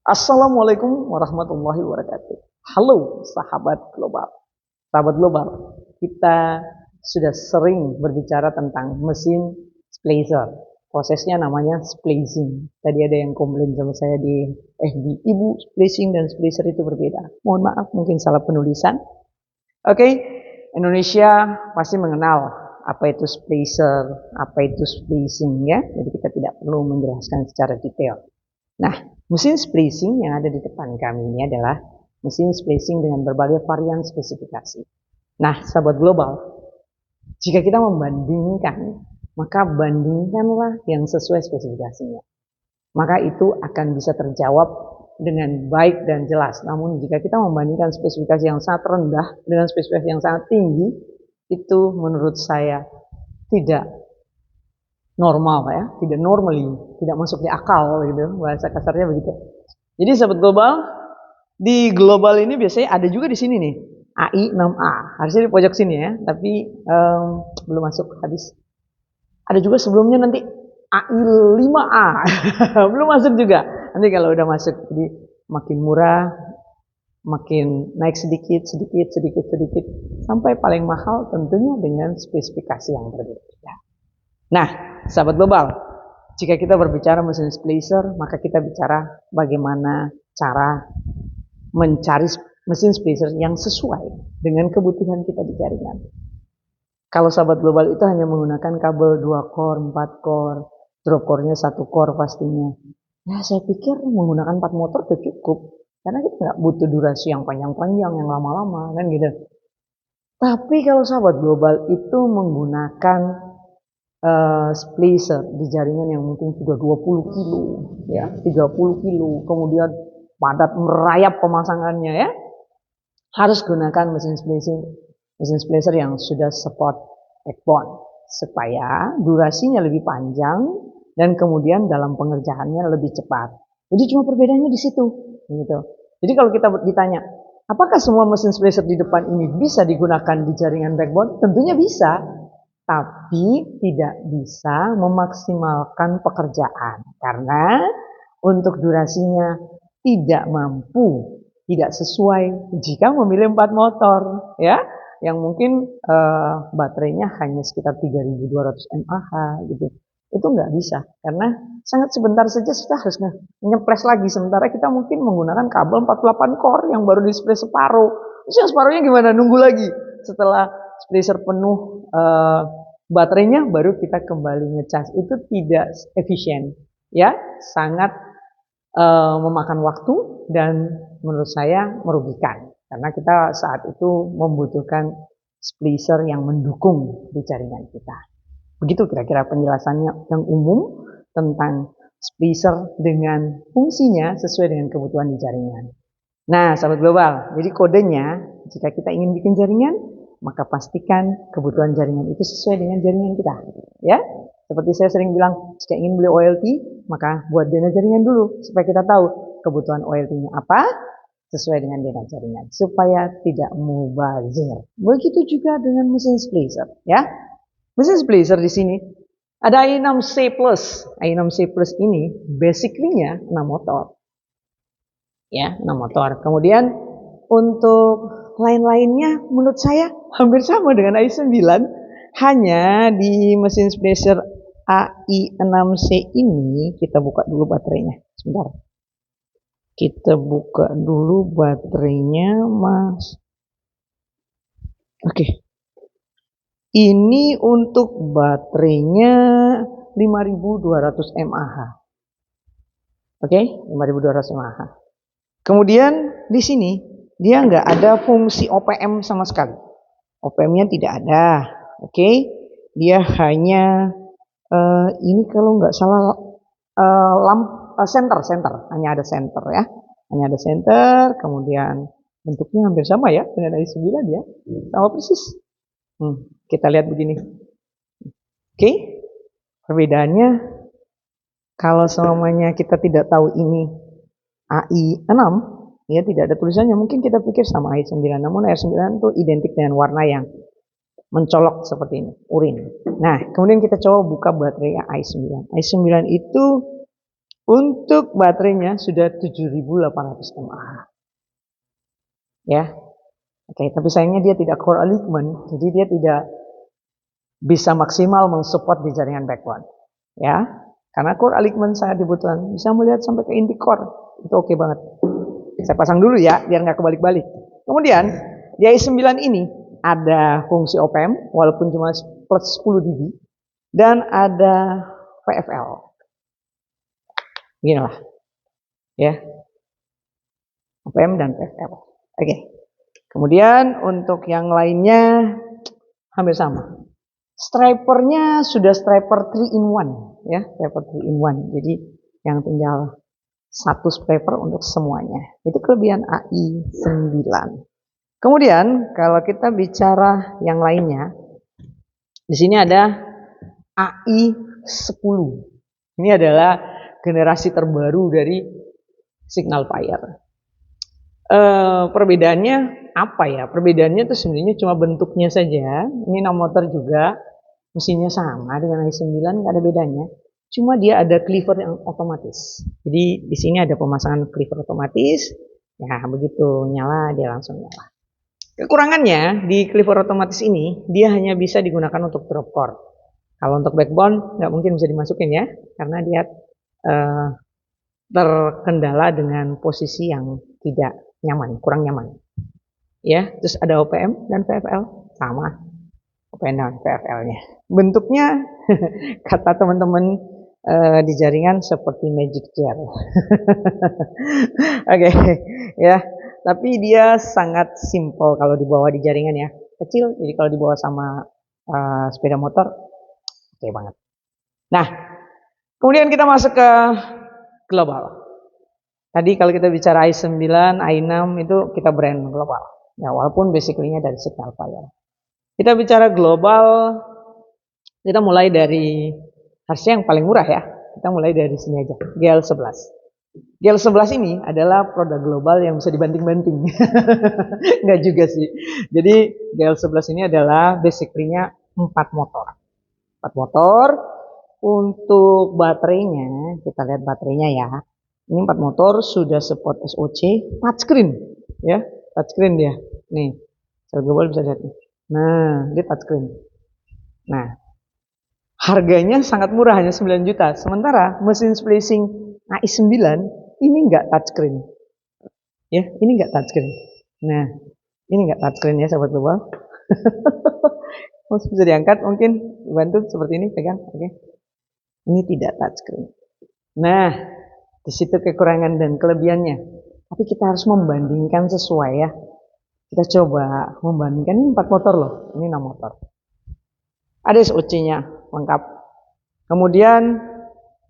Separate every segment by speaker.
Speaker 1: Assalamualaikum warahmatullahi wabarakatuh. Halo sahabat global. Sahabat global, kita sudah sering berbicara tentang mesin splicer. Prosesnya namanya splicing. Tadi ada yang komplain sama saya di FB, Ibu, splicing dan splicer itu berbeda. Mohon maaf, mungkin salah penulisan. Oke, Indonesia pasti mengenal apa itu splicer, apa itu splicing ya. Jadi kita tidak perlu menjelaskan secara detail. Nah, mesin splicing yang ada di depan kami ini adalah mesin splicing dengan berbagai varian spesifikasi. Nah, sahabat global, jika kita membandingkan, maka bandingkanlah yang sesuai spesifikasinya. Maka itu akan bisa terjawab dengan baik dan jelas. Namun jika kita membandingkan spesifikasi yang sangat rendah dengan spesifikasi yang sangat tinggi, itu menurut saya tidak normal ya, tidak normally, tidak masuk di akal gitu, bahasa kasarnya begitu. Jadi sahabat global, di global ini biasanya ada juga di sini nih, AI 6A, harusnya di pojok sini ya, tapi belum masuk habis. Ada juga sebelumnya nanti AI 5A, belum masuk juga. Nanti kalau udah masuk, jadi makin murah, makin naik sedikit, sampai paling mahal tentunya dengan spesifikasi yang berbeda. Nah, sahabat global, jika kita berbicara mesin splicer, maka kita bicara bagaimana cara mencari mesin splicer yang sesuai dengan kebutuhan kita di jaringan. Kalau sahabat global itu hanya menggunakan kabel 2 core, 4 core, drop core-nya 1 core pastinya. Ya, saya pikir menggunakan 4 motor itu cukup. Karena kita nggak butuh durasi yang panjang-panjang, yang lama-lama, kan gitu. Tapi kalau sahabat global itu menggunakan splicer di jaringan yang mungkin sudah 20 kilo, ya, 30 kilo, kemudian padat merayap pemasangannya ya, harus gunakan mesin splicer yang sudah support backbone supaya durasinya lebih panjang dan kemudian dalam pengerjaannya lebih cepat. Jadi cuma perbedaannya di situ, gitu. Jadi kalau kita ditanya, apakah semua mesin splicer di depan ini bisa digunakan di jaringan backbone? Tentunya bisa. Tapi tidak bisa memaksimalkan pekerjaan karena untuk durasinya tidak mampu, tidak sesuai jika memilih 4 motor ya, yang mungkin baterainya hanya sekitar 3200 mAh gitu. Itu nggak bisa karena sangat sebentar saja kita harus nyepres lagi, sementara kita mungkin menggunakan kabel 48 core yang baru display separuh. Terus yang separuhnya gimana? Nunggu lagi setelah splicer penuh baterainya baru kita kembali ngecas. Itu tidak efisien ya, sangat memakan waktu dan menurut saya merugikan karena kita saat itu membutuhkan splicer yang mendukung di jaringan kita. Begitu kira-kira penjelasannya yang umum tentang splicer dengan fungsinya sesuai dengan kebutuhan di jaringan. Nah, sahabat global, jadi kodenya jika kita ingin bikin jaringan, maka pastikan kebutuhan jaringan itu sesuai dengan jaringan kita. Ya, seperti saya sering bilang, jika ingin beli OLT, maka buat dana jaringan dulu supaya kita tahu kebutuhan OLT-nya apa sesuai dengan dana jaringan supaya tidak mubazir. Begitu juga dengan mesin splicer, ya. Mesin splicer di sini ada i6C+. i6C+ ini basically-nya 6 motor. Ya, 6 motor. Kemudian untuk lain-lainnya menurut saya hampir sama dengan i9. Hanya di mesin splicer AI6C ini kita buka dulu baterainya. Sebentar. Kita buka dulu baterainya, Mas. Oke. Ini untuk baterainya 5200 mAh. Oke, 5200 mAh. Kemudian di sini dia nggak ada fungsi OPM sama sekali. OPM-nya tidak ada. Oke, dia hanya ini kalau nggak salah center, hanya ada center ya, hanya ada center. Kemudian bentuknya hampir sama ya dengan i9 ya, sama persis. Kita lihat begini. Oke, perbedaannya kalau semuanya kita tidak tahu ini AI6 ya, tidak ada tulisannya, mungkin kita pikir sama i9, namun i9 itu identik dengan warna yang mencolok seperti ini, urin. Nah, kemudian kita coba buka baterai i9. i9 itu Untuk baterainya sudah 7.800 mAh. Ya. Oke, tapi sayangnya dia tidak core alignment, jadi dia tidak bisa maksimal mensupport di jaringan backbone. Ya. Karena core alignment sangat dibutuhkan. Bisa melihat sampai ke inti core. Itu oke banget. Saya pasang dulu ya, biar nggak kebalik-balik. Kemudian, di i9 ini ada fungsi OPM, walaupun cuma plus 10 dB. Dan ada VFL. Beginilah. Ya. OPM dan VFL. Oke. Kemudian untuk yang lainnya hampir sama. Stripernya sudah striper 3 in 1 ya, striper 3 in 1. Jadi yang tinggal satu striper untuk semuanya. Itu kelebihan AI9. Kemudian kalau kita bicara yang lainnya, di sini ada AI10. Ini adalah generasi terbaru dari Signal Fire. Perbedaannya apa ya? Perbedaannya itu sebenarnya cuma bentuknya saja. Ini 6 motor juga, mesinnya sama dengan i9, nggak ada bedanya. Cuma dia ada cleaver yang otomatis. Jadi di sini ada pemasangan cleaver otomatis. Ya begitu nyala dia langsung nyala. Kekurangannya di cleaver otomatis ini dia hanya bisa digunakan untuk drop core. Kalau untuk backbone nggak mungkin bisa dimasukin ya, karena dia terkendala dengan posisi yang tidak nyaman, kurang nyaman. Ya, terus ada OPM dan VFL sama. OPM dan VFL-nya. Bentuknya kata teman-teman di jaringan seperti magic jar. Oke, ya. Tapi dia sangat simple kalau dibawa di jaringan ya. Kecil, jadi kalau dibawa sama sepeda motor, oke banget. Nah, kemudian kita masuk ke global. Tadi kalau kita bicara i9, i6 itu kita brand global. Ya, walaupun basically-nya dari Signal Fire. Kita bicara global, kita mulai dari harusnya yang paling murah ya. Kita mulai dari sini aja, GL11. GL11 ini adalah produk global yang bisa dibanting-banting. Enggak juga sih. Jadi GL11 ini adalah basically-nya 4 motor. 4 motor. Untuk baterainya, kita lihat baterainya ya. Ini 4 motor sudah support SOC, touchscreen ya, touchscreen dia. Nih, Signal Global bisa lihat nih. Nah, dia touchscreen. Nah, harganya sangat murah, hanya 9 juta. Sementara mesin spacing AI9 ini enggak touchscreen. Ya, ini enggak touchscreen. Nah, ini enggak touchscreen ya sahabat global. Bisa diangkat mungkin, dibantu seperti ini, pegang, oke. Ini tidak touchscreen. Nah, di situ kekurangan dan kelebihannya. Tapi kita harus membandingkan sesuai ya. Kita coba membandingkan, ini 4 motor loh, ini 6 motor. Ada SOC-nya lengkap. Kemudian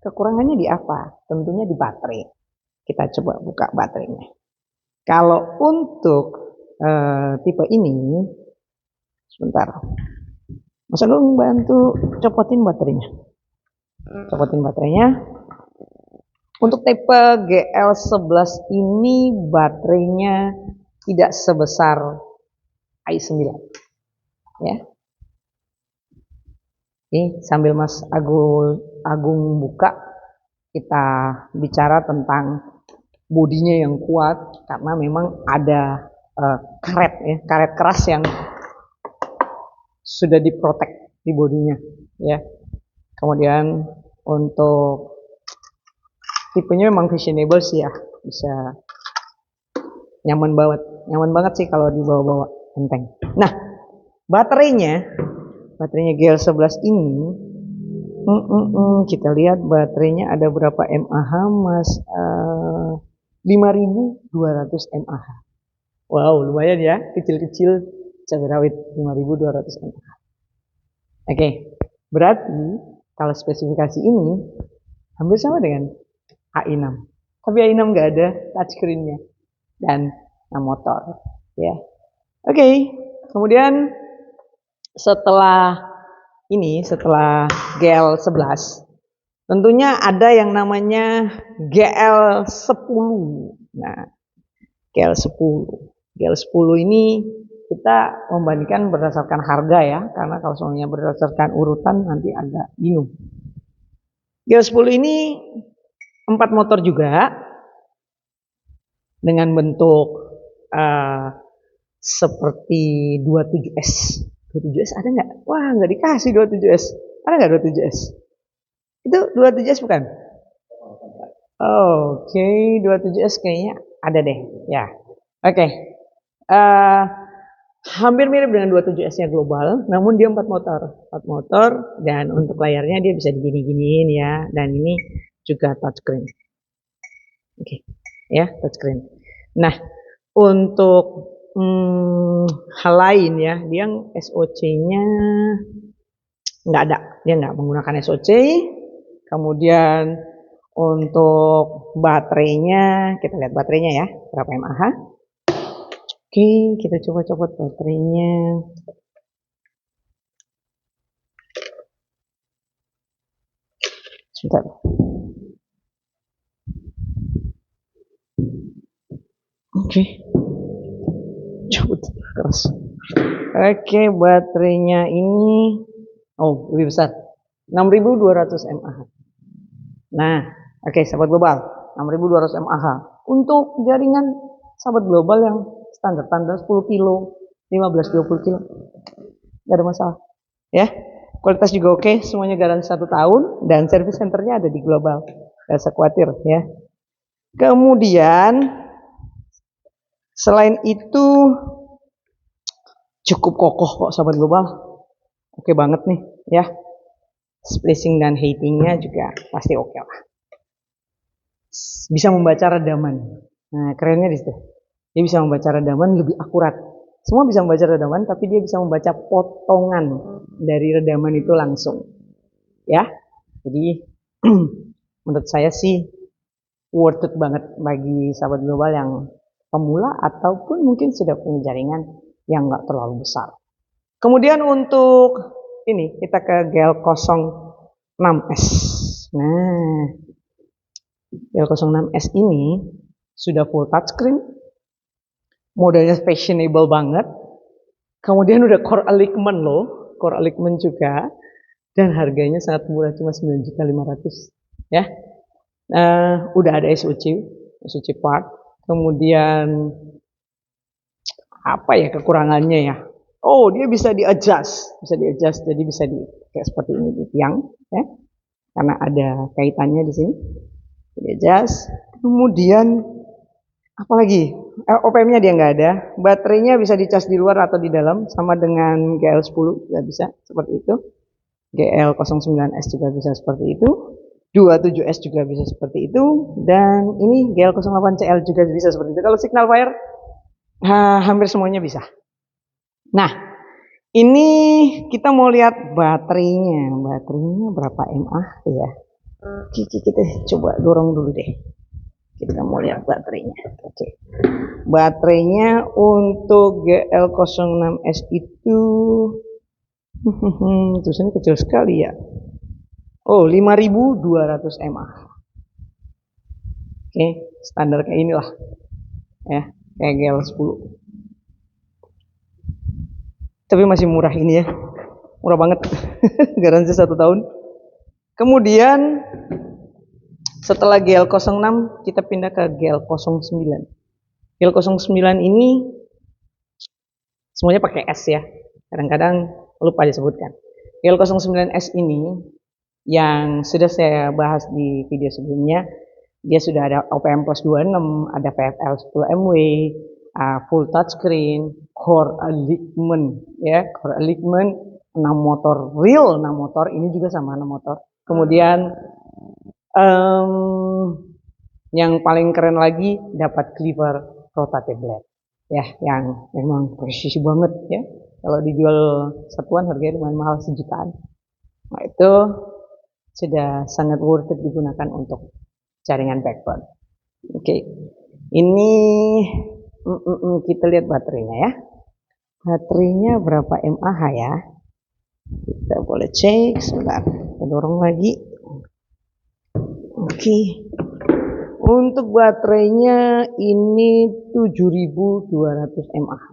Speaker 1: kekurangannya di apa? Tentunya di baterai. Kita coba buka baterainya. Kalau untuk tipe ini, sebentar. Mas Agung bantu copotin baterainya. Copotin baterainya. Untuk tipe GL11 ini baterainya tidak sebesar i9. Ya. Ini sambil Mas Agung buka, kita bicara tentang bodinya yang kuat karena memang ada karet ya, karet keras yang sudah diprotek di bodinya ya. Kemudian untuk tipenya memang fashionable sih ya, bisa nyaman banget sih kalau dibawa-bawa enteng. Nah, baterainya GL11 ini kita lihat baterainya ada berapa mAh Mas? 5200 mAh. Wow, lumayan ya, kecil-kecil cabai rawit 5200 mAh. Oke, berarti kalau spesifikasi ini hampir sama dengan AI6. Tapi AI6 nggak ada touchscreen-nya dan motor ya. Oke, kemudian setelah GL11 tentunya ada yang namanya GL10. Nah, GL10 ini kita membandingkan berdasarkan harga ya, karena kalau semuanya berdasarkan urutan nanti agak bingung. GL10 ini 4 motor juga dengan bentuk seperti 27S. 27S ada nggak? Wah, nggak dikasih 27S. Ada nggak 27S? Itu 27S bukan? Oke, 27S kayaknya ada deh. Ya, oke. Hampir mirip dengan 27S-nya global, namun dia 4 motor. 4 motor, dan untuk layarnya dia bisa digini-giniin ya. Dan ini juga touchscreen. Oke, ya, touchscreen. Nah, untuk hal lain ya, dia SoC-nya nggak ada, dia nggak menggunakan SoC. Kemudian untuk baterainya, kita lihat baterainya ya, berapa mAh. Oke, kita coba copot baterainya. Sebentar. Oke, cabut keras. Oke, baterainya ini lebih besar, 6200 mAh. Nah, oke, sahabat global, 6200 mAh. Untuk jaringan sahabat global yang standar 10 kilo, 15-20 kilo, nggak ada masalah. Ya, kualitas juga oke, semuanya garansi 1 tahun, dan service centernya ada di global. Nggak usah khawatir ya. Kemudian selain itu cukup kokoh kok sahabat global. Oke banget nih ya. Splicing dan heatingnya juga pasti oke lah. Bisa membaca redaman. Nah, kerennya di situ. Dia bisa membaca redaman lebih akurat. Semua bisa membaca redaman, tapi dia bisa membaca potongan dari redaman itu langsung. Ya. Jadi menurut saya sih worth it banget bagi sahabat global yang pemula ataupun mungkin sudah punya jaringan yang nggak terlalu besar. Kemudian untuk ini kita ke GL06S. Nah, GL06S ini sudah full touchscreen, modalnya fashionable banget. Kemudian udah core alignment loh, core alignment juga, dan harganya sangat murah, cuma 9.500.000 ya. Udah ada SoC part. Kemudian apa ya kekurangannya ya? Dia bisa di-adjust, jadi bisa kayak seperti ini di tiang, ya, karena ada kaitannya di sini, di-adjust. Kemudian apalagi? OPM-nya dia nggak ada, baterainya bisa dicas di luar atau di dalam, sama dengan GL10 ya bisa seperti itu, GL09S juga bisa seperti itu, 27S juga bisa seperti itu, dan ini GL08CL juga bisa seperti itu. Kalau signal wire hampir semuanya bisa. Nah, ini kita mau lihat baterainya. Baterainya berapa mAh ya? Kita coba dorong dulu deh. Kita mau lihat baterainya. Oke. Baterainya untuk GL06S itu tulisannya kecil sekali ya. 5200 mAh. Oke, standar kayak inilah. Ya, kayak GL10. Tapi masih murah ini ya, murah banget. Garansi 1 tahun. Kemudian setelah GL06 kita pindah ke GL09. GL09 ini semuanya pakai S ya, kadang-kadang lupa disebutkan. GL09S ini yang sudah saya bahas di video sebelumnya, dia sudah ada OPM plus 26, ada PFL 10MW, full touchscreen, core alignment ya, core alignment 6 motor, real 6 motor, ini juga sama 6 motor. Kemudian yang paling keren lagi dapat cleaver rotative blade ya, yang memang presisi banget ya. Kalau dijual satuan harganya lumayan mahal, 1 jutaan. Nah, itu sudah sangat worth it digunakan untuk jaringan backbone. Oke. Ini kita lihat baterainya ya. Baterainya berapa mAh ya? Kita boleh cek sebentar. Kita dorong lagi. Oke. Untuk baterainya ini 7200 mAh.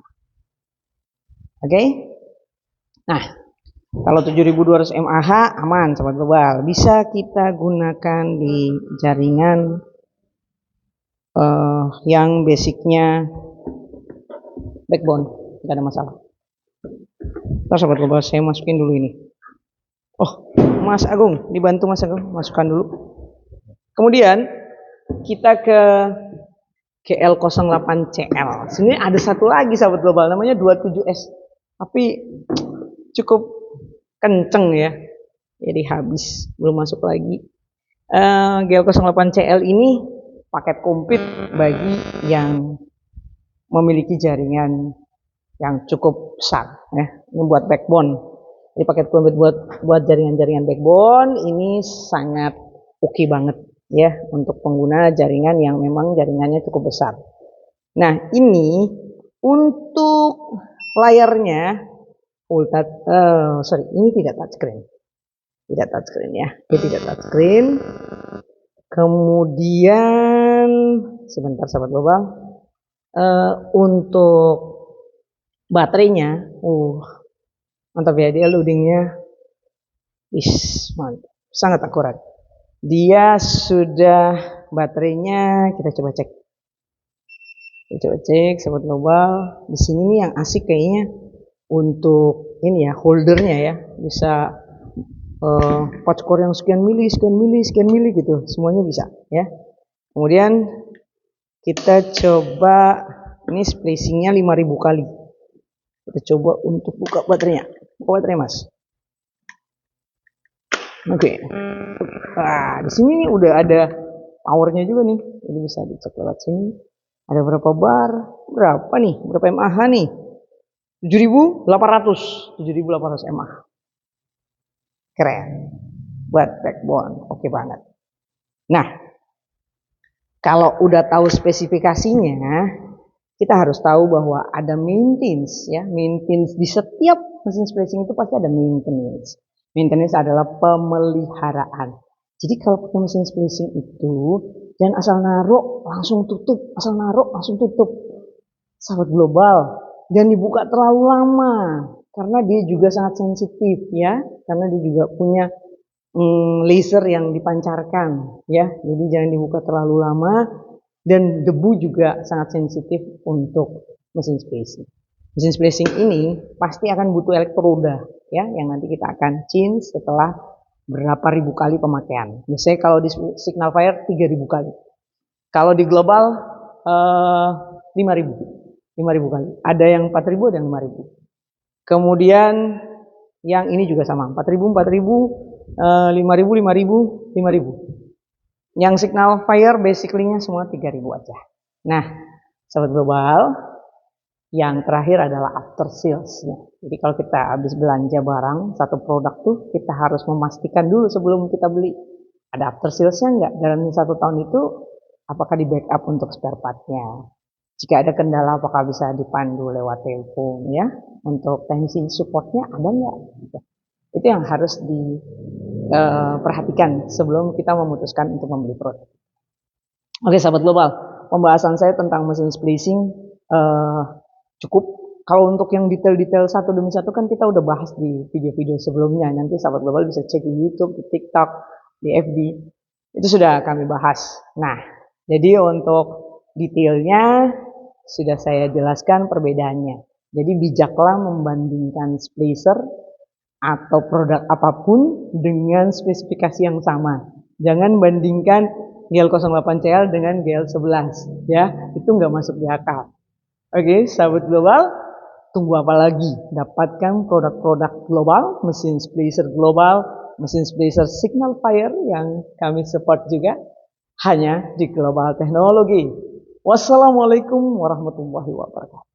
Speaker 1: Oke. Nah, Kalau 7200 mAh aman sobat global, bisa kita gunakan di jaringan yang basicnya backbone, nggak ada masalah. Ntar sobat global saya masukin dulu ini. Oh, Mas Agung, dibantu Mas Agung, masukkan dulu. Kemudian kita ke GL08CL. Sini ada satu lagi sahabat global, namanya 27S. Tapi cukup kenceng ya, jadi habis, belum masuk lagi. GL08CL ini paket komplit bagi yang memiliki jaringan yang cukup besar ya. Ini buat backbone. Ini paket komplit buat jaringan-jaringan backbone ini sangat oke banget ya untuk pengguna jaringan yang memang jaringannya cukup besar. Nah, ini untuk layarnya ini tidak touchscreen. Tidak touchscreen ya. Ini tidak touchscreen. Kemudian sebentar sahabat global. Untuk baterainya, mantap ya, dia loadingnya mantap, sangat akurat. Dia sudah baterainya, kita coba cek. Sahabat global. Di sini nih yang asik kayaknya untuk ini ya, holdernya ya, bisa pouch core yang sekian mili gitu, semuanya bisa ya. Kemudian kita coba, ini spacingnya 5000 kali. Kita coba untuk buka baterainya. Buka baterai Mas. Oke. Nah, di sini udah ada powernya juga nih. Jadi bisa dicek lewat sini. Ada berapa bar? Berapa nih? Berapa mAh nih? 7800 mAh. Keren. Buat backbone. Oke banget. Nah, kalau udah tahu spesifikasinya, kita harus tahu bahwa ada maintenance ya. Maintenance di setiap mesin splicing itu pasti ada maintenance. Maintenance adalah pemeliharaan. Jadi kalau pakai mesin splicing itu jangan asal naruh langsung tutup, asal naruh langsung tutup. Sahabat global, jangan dibuka terlalu lama karena dia juga sangat sensitif ya, karena dia juga punya laser yang dipancarkan ya. Jadi jangan dibuka terlalu lama, dan debu juga sangat sensitif untuk mesin splicing. Mesin splicing ini pasti akan butuh elektroda ya, yang nanti kita akan change setelah berapa ribu kali pemakaian. Biasanya kalau di Signal Fire 3000 kali. Kalau di global 5000 kali. Ada yang 4000, ada yang 5000. Kemudian yang ini juga sama, 4000, 5000, 5000. Yang Signal Fire basically-nya semua 3000 aja. Nah, sahabat global, yang terakhir adalah after sales. Jadi kalau kita habis belanja barang satu produk tuh, kita harus memastikan dulu sebelum kita beli ada after sales-nya enggak dalam 1 tahun itu, apakah di backup untuk spare part-nya. Jika ada kendala, apakah bisa dipandu lewat telepon ya, untuk teknisi support-nya ada enggak. Itu yang harus diperhatikan sebelum kita memutuskan untuk membeli produk. Oke sahabat global, pembahasan saya tentang mesin splicing cukup. Kalau untuk yang detail-detail satu demi satu kan kita udah bahas di video-video sebelumnya. Nanti sahabat global bisa cek di YouTube, di TikTok, di FB. Itu sudah kami bahas. Nah, jadi untuk detailnya sudah saya jelaskan perbedaannya. Jadi bijaklah membandingkan splicer atau produk apapun dengan spesifikasi yang sama. Jangan bandingkan GL08CL dengan GL11 ya. Itu nggak masuk di akal. Oke, sahabat global, tunggu apa lagi? Dapatkan produk-produk global, mesin splicer global, mesin splicer Signal Fire yang kami support juga hanya di Global Teknologi. Wassalamualaikum warahmatullahi wabarakatuh.